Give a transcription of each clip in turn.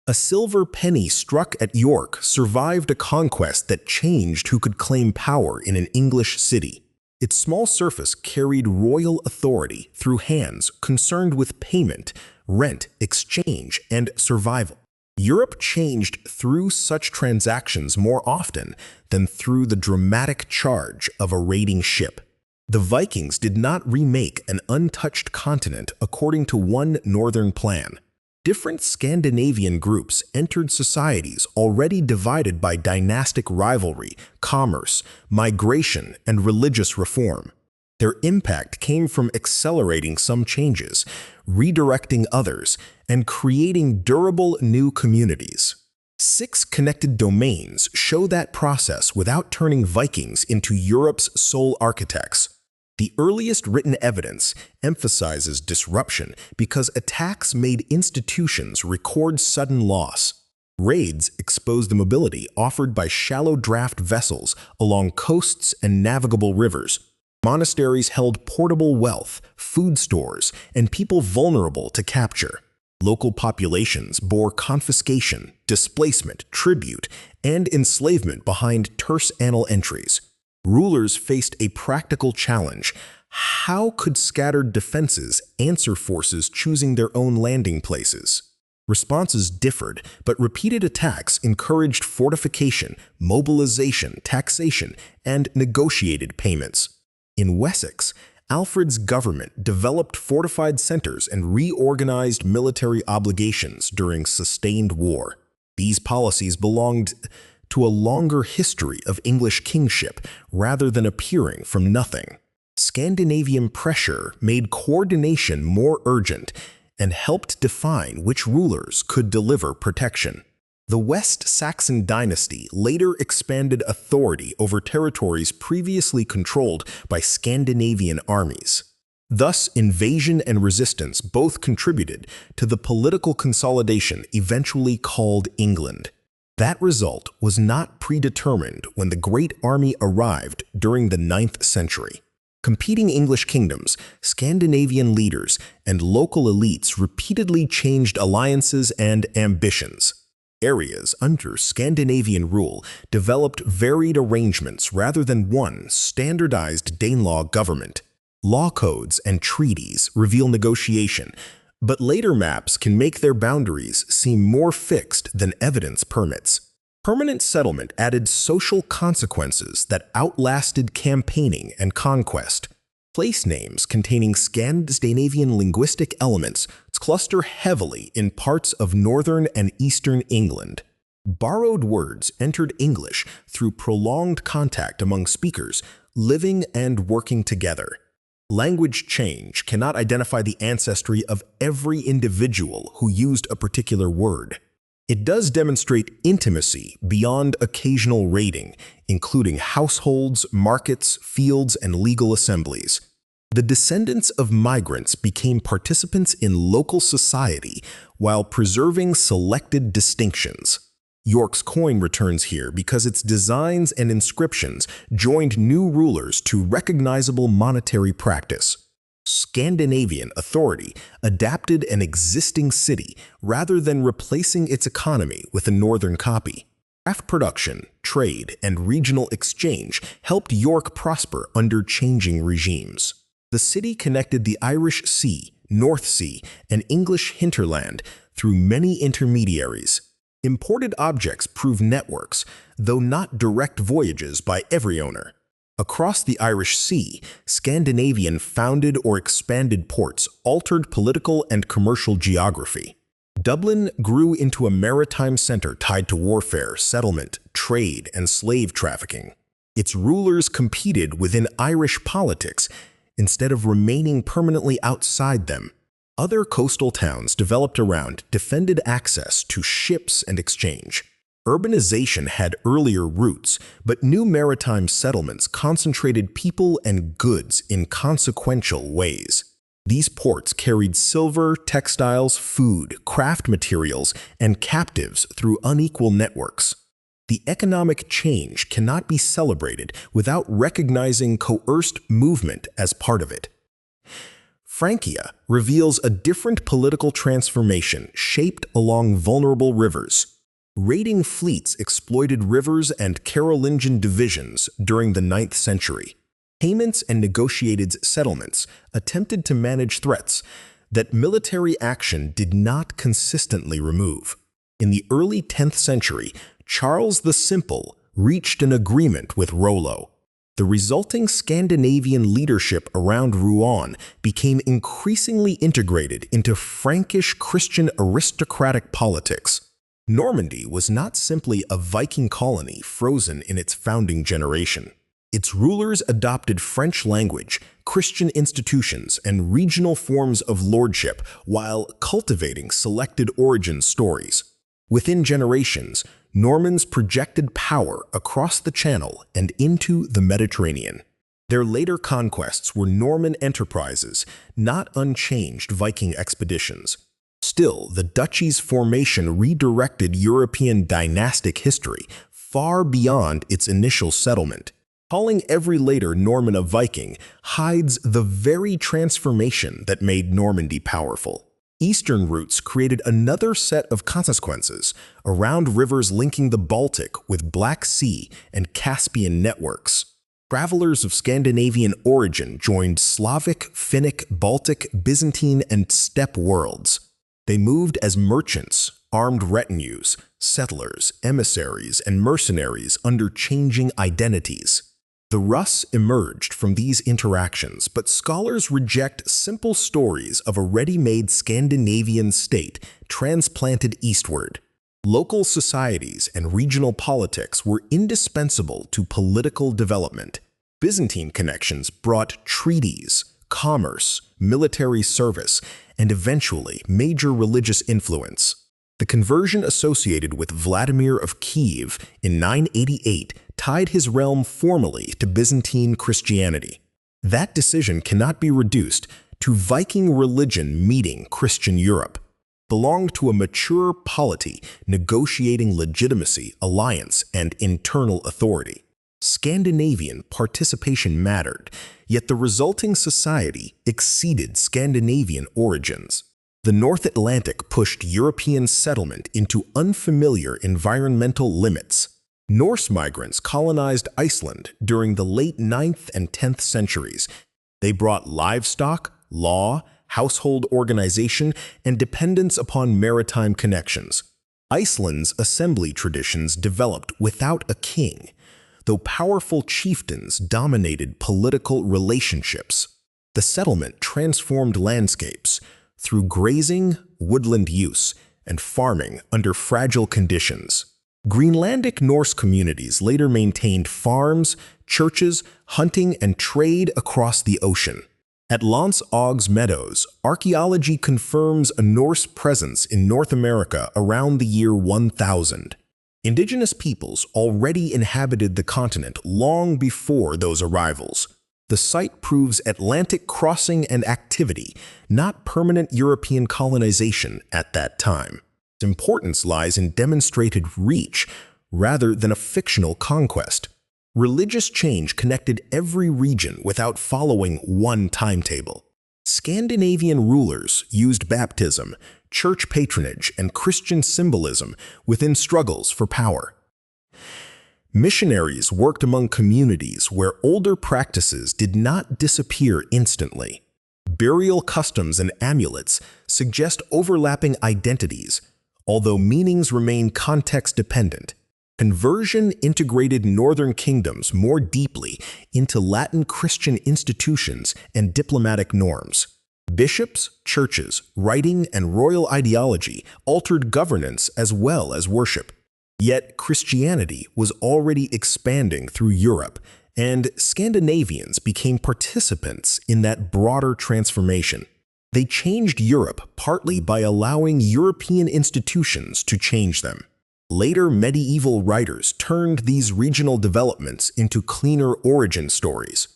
A silver penny struck at York survived a conquest that changed who could claim power in an English city. Its small surface carried royal authority through hands concerned with payment, rent, exchange, and survival. Europe changed through such transactions more often than through the dramatic charge of a raiding ship. The Vikings did not remake an untouched continent according to one northern plan. Different Scandinavian groups entered societies already divided by dynastic rivalry, commerce, migration, and religious reform. Their impact came from accelerating some changes, redirecting others, and creating durable new communities. 6 connected domains show that process without turning Vikings into Europe's sole architects. The earliest written evidence emphasizes disruption because attacks made institutions record sudden loss. Raids exposed the mobility offered by shallow draft vessels along coasts and navigable rivers. Monasteries held portable wealth, food stores, and people vulnerable to capture. Local populations bore confiscation, displacement, tribute, and enslavement behind terse annal entries. Rulers faced a practical challenge. How could scattered defenses answer forces choosing their own landing places? Responses differed, but repeated attacks encouraged fortification, mobilization, taxation, and negotiated payments. In Wessex, Alfred's government developed fortified centers and reorganized military obligations during sustained war. These policies belonged to a longer history of English kingship rather than appearing from nothing. Scandinavian pressure made coordination more urgent and helped define which rulers could deliver protection. The West Saxon dynasty later expanded authority over territories previously controlled by Scandinavian armies. Thus, invasion and resistance both contributed to the political consolidation eventually called England. That result was not predetermined when the Great Army arrived during the 9th century. Competing English kingdoms, Scandinavian leaders, and local elites repeatedly changed alliances and ambitions. Areas under Scandinavian rule developed varied arrangements rather than one standardized Danelaw government. Law codes and treaties reveal negotiation, but later maps can make their boundaries seem more fixed than evidence permits. Permanent settlement added social consequences that outlasted campaigning and conquest. Place names containing Scandinavian linguistic elements cluster heavily in parts of northern and eastern England. Borrowed words entered English through prolonged contact among speakers living and working together. Language change cannot identify the ancestry of every individual who used a particular word. It does demonstrate intimacy beyond occasional raiding, including households, markets, fields, and legal assemblies. The descendants of migrants became participants in local society while preserving selected distinctions. York's coin returns here because its designs and inscriptions joined new rulers to recognizable monetary practice. Scandinavian authority adapted an existing city rather than replacing its economy with a northern copy. Craft production, trade, and regional exchange helped York prosper under changing regimes. The city connected the Irish Sea, North Sea, and English hinterland through many intermediaries. Imported objects prove networks, though not direct voyages by every owner. Across the Irish Sea, Scandinavian founded or expanded ports altered political and commercial geography. Dublin grew into a maritime center tied to warfare, settlement, trade, and slave trafficking. Its rulers competed within Irish politics instead of remaining permanently outside them. Other coastal towns developed around defended access to ships and exchange. Urbanization had earlier roots, but new maritime settlements concentrated people and goods in consequential ways. These ports carried silver, textiles, food, craft materials, and captives through unequal networks. The economic change cannot be celebrated without recognizing coerced movement as part of it. Frankia reveals a different political transformation shaped along vulnerable rivers. Raiding fleets exploited rivers and Carolingian divisions during the 9th century. Payments and negotiated settlements attempted to manage threats that military action did not consistently remove. In the early 10th century, Charles the Simple reached an agreement with Rollo. The resulting Scandinavian leadership around Rouen became increasingly integrated into Frankish Christian aristocratic politics. Normandy was not simply a Viking colony frozen in its founding generation. Its rulers adopted French language, Christian institutions, and regional forms of lordship while cultivating selected origin stories. Within generations, Normans projected power across the Channel and into the Mediterranean. Their later conquests were Norman enterprises, not unchanged Viking expeditions. Still, the duchy's formation redirected European dynastic history far beyond its initial settlement. Calling every later Norman a Viking hides the very transformation that made Normandy powerful. Eastern routes created another set of consequences around rivers linking the Baltic with Black Sea and Caspian networks. Travelers of Scandinavian origin joined Slavic, Finnic, Baltic, Byzantine, and steppe worlds. They moved as merchants, armed retinues, settlers, emissaries, and mercenaries under changing identities. The Rus emerged from these interactions, but scholars reject simple stories of a ready-made Scandinavian state transplanted eastward. Local societies and regional politics were indispensable to political development. Byzantine connections brought treaties, commerce, military service, and eventually major religious influence. The conversion associated with Vladimir of Kiev in 988 tied his realm formally to Byzantine Christianity. That decision cannot be reduced to Viking religion meeting Christian Europe. Belonged to a mature polity negotiating legitimacy, alliance, and internal authority. Scandinavian participation mattered, yet the resulting society exceeded Scandinavian origins. The North Atlantic pushed European settlement into unfamiliar environmental limits. Norse migrants colonized Iceland during the late 9th and 10th centuries. They brought livestock, law, household organization, and dependence upon maritime connections. Iceland's assembly traditions developed without a king, though powerful chieftains dominated political relationships. The settlement transformed landscapes through grazing, woodland use, and farming under fragile conditions. Greenlandic Norse communities later maintained farms, churches, hunting, and trade across the ocean. At Lance Og's Meadows, archaeology confirms a Norse presence in North America around the year 1000. Indigenous peoples already inhabited the continent long before those arrivals. The site proves Atlantic crossing and activity, not permanent European colonization at that time. Its importance lies in demonstrated reach rather than a fictional conquest. Religious change connected every region without following one timetable. Scandinavian rulers used baptism, church patronage, and Christian symbolism within struggles for power. Missionaries worked among communities where older practices did not disappear instantly. Burial customs and amulets suggest overlapping identities, although meanings remain context-dependent. Conversion integrated northern kingdoms more deeply into Latin Christian institutions and diplomatic norms. Bishops, churches, writing, and royal ideology altered governance as well as worship. Yet Christianity was already expanding through Europe, and Scandinavians became participants in that broader transformation. They changed Europe partly by allowing European institutions to change them. Later medieval writers turned these regional developments into cleaner origin stories.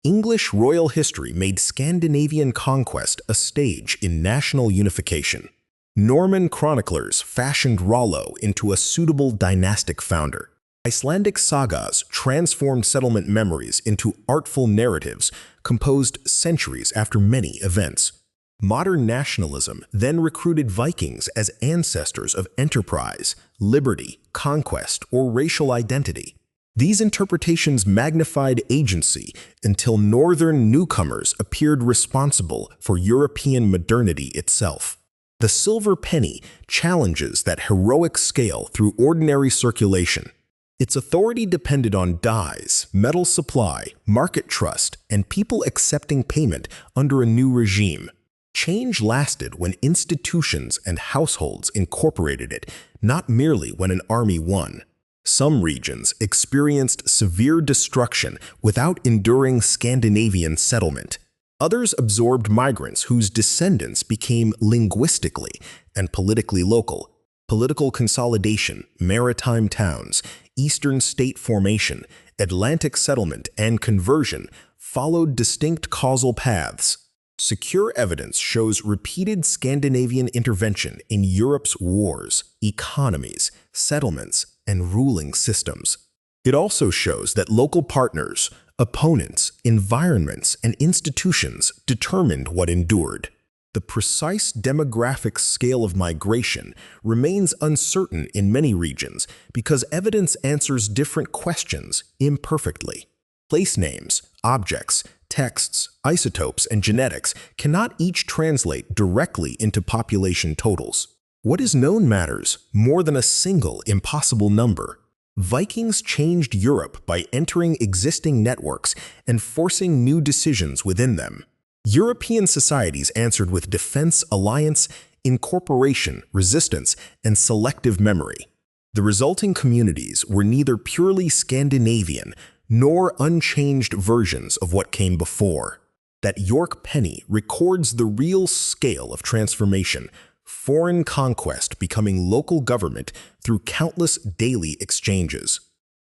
English royal history made Scandinavian conquest a stage in national unification. Norman chroniclers fashioned Rollo into a suitable dynastic founder. Icelandic sagas transformed settlement memories into artful narratives composed centuries after many events. Modern nationalism then recruited Vikings as ancestors of enterprise, liberty, conquest, or racial identity. These interpretations magnified agency until northern newcomers appeared responsible for European modernity itself. The silver penny challenges that heroic scale through ordinary circulation. Its authority depended on dyes, metal supply, market trust, and people accepting payment under a new regime. Change lasted when institutions and households incorporated it, not merely when an army won. Some regions experienced severe destruction without enduring Scandinavian settlement. Others absorbed migrants whose descendants became linguistically and politically local. Political consolidation, maritime towns, eastern state formation, Atlantic settlement, and conversion followed distinct causal paths. Secure evidence shows repeated Scandinavian intervention in Europe's wars, economies, settlements, and ruling systems. It also shows that local partners, opponents, environments, and institutions determined what endured. The precise demographic scale of migration remains uncertain in many regions because evidence answers different questions imperfectly. Place names, objects, texts, isotopes, and genetics cannot each translate directly into population totals. What is known matters more than a single impossible number. Vikings changed Europe by entering existing networks and forcing new decisions within them. European societies answered with defense, alliance, incorporation, resistance, and selective memory. The resulting communities were neither purely Scandinavian nor unchanged versions of what came before. That York penny records the real scale of transformation, foreign conquest becoming local government through countless daily exchanges.